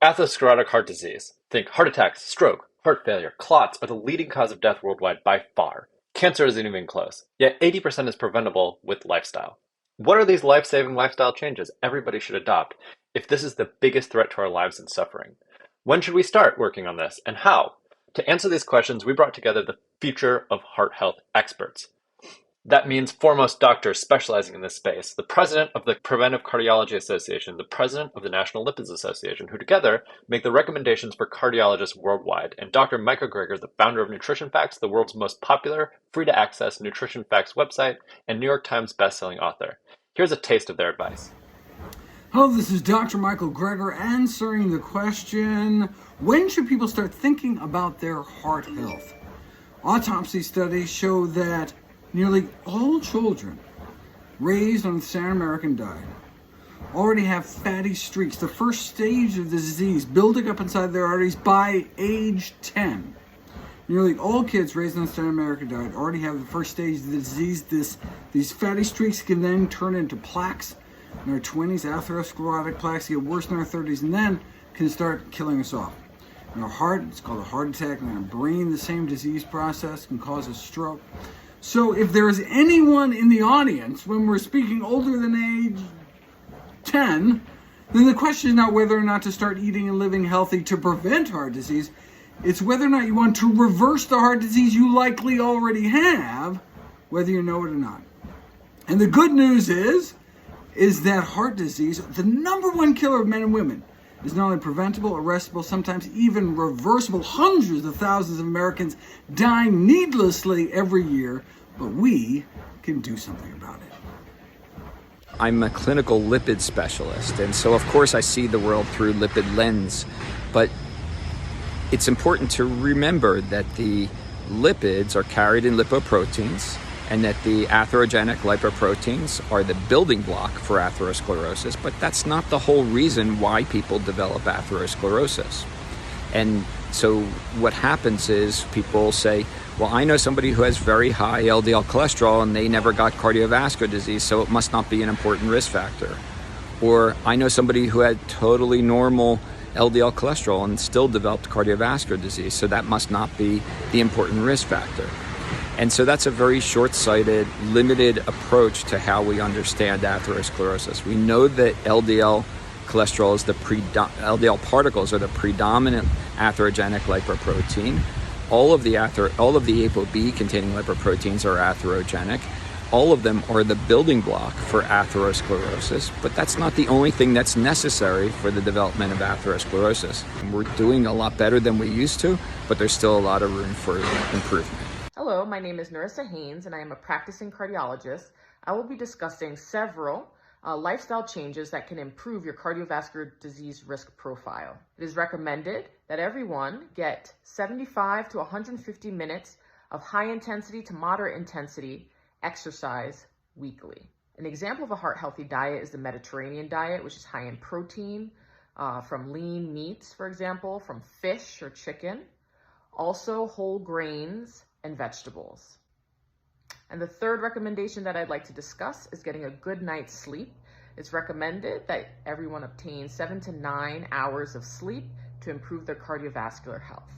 Atherosclerotic heart disease. Think heart attacks, stroke, heart failure, clots are the leading cause of death worldwide by far. Cancer isn't even close, yet 80% is preventable with lifestyle. What are these life-saving lifestyle changes everybody should adopt if this is the biggest threat to our lives and suffering? When should we start working on this, and how? To answer these questions, we brought together the future of heart health experts. That means foremost doctors specializing in this space, the president of the Preventive Cardiology Association, the president of the National Lipids Association, who together make the recommendations for cardiologists worldwide, and Dr. Michael Greger, the founder of Nutrition Facts, the world's most popular, free-to-access Nutrition Facts website, and New York Times bestselling author. Here's a taste of their advice. Hello, this is Dr. Michael Greger answering the question, when should people start thinking about their heart health? Autopsy studies show that nearly all children raised on the standard American diet already have fatty streaks, the first stage of the disease, building up inside their arteries by age 10. Nearly all kids raised on the standard American diet already have the first stage of the disease. These fatty streaks can then turn into plaques in their 20s, atherosclerotic plaques, get worse in our 30s, and then can start killing us off. In our heart, it's called a heart attack. In our brain, the same disease process can cause a stroke. So if there is anyone in the audience, when we're speaking older than age 10, then the question is not whether or not to start eating and living healthy to prevent heart disease. It's whether or not you want to reverse the heart disease you likely already have, whether you know it or not. And the good news is that heart disease, the number one killer of men and women, is not only preventable, arrestable, sometimes even reversible. Hundreds of thousands of Americans dying needlessly every year, but we can do something about it. I'm a clinical lipid specialist, and so of course I see the world through lipid lens, but it's important to remember that the lipids are carried in lipoproteins, and that the atherogenic lipoproteins are the building block for atherosclerosis, but that's not the whole reason why people develop atherosclerosis. And so what happens is people say, well, I know somebody who has very high LDL cholesterol and they never got cardiovascular disease, so it must not be an important risk factor. Or I know somebody who had totally normal LDL cholesterol and still developed cardiovascular disease, so that must not be the important risk factor. And so that's a very short-sighted, limited approach to how we understand atherosclerosis. We know that LDL cholesterol is LDL particles are the predominant atherogenic lipoprotein. All of the ApoB containing lipoproteins are atherogenic. All of them are the building block for atherosclerosis, but that's not the only thing that's necessary for the development of atherosclerosis. We're doing a lot better than we used to, but there's still a lot of room for improvement. Hello, my name is Narissa Haynes and I am a practicing cardiologist. I will be discussing several lifestyle changes that can improve your cardiovascular disease risk profile. It is recommended that everyone get 75 to 150 minutes of high intensity to moderate intensity exercise weekly. An example of a heart healthy diet is the Mediterranean diet, which is high in protein from lean meats, for example, from fish or chicken, also whole grains and vegetables. And the third recommendation that I'd like to discuss is getting a good night's sleep. It's recommended that everyone obtain 7 to 9 hours of sleep to improve their cardiovascular health.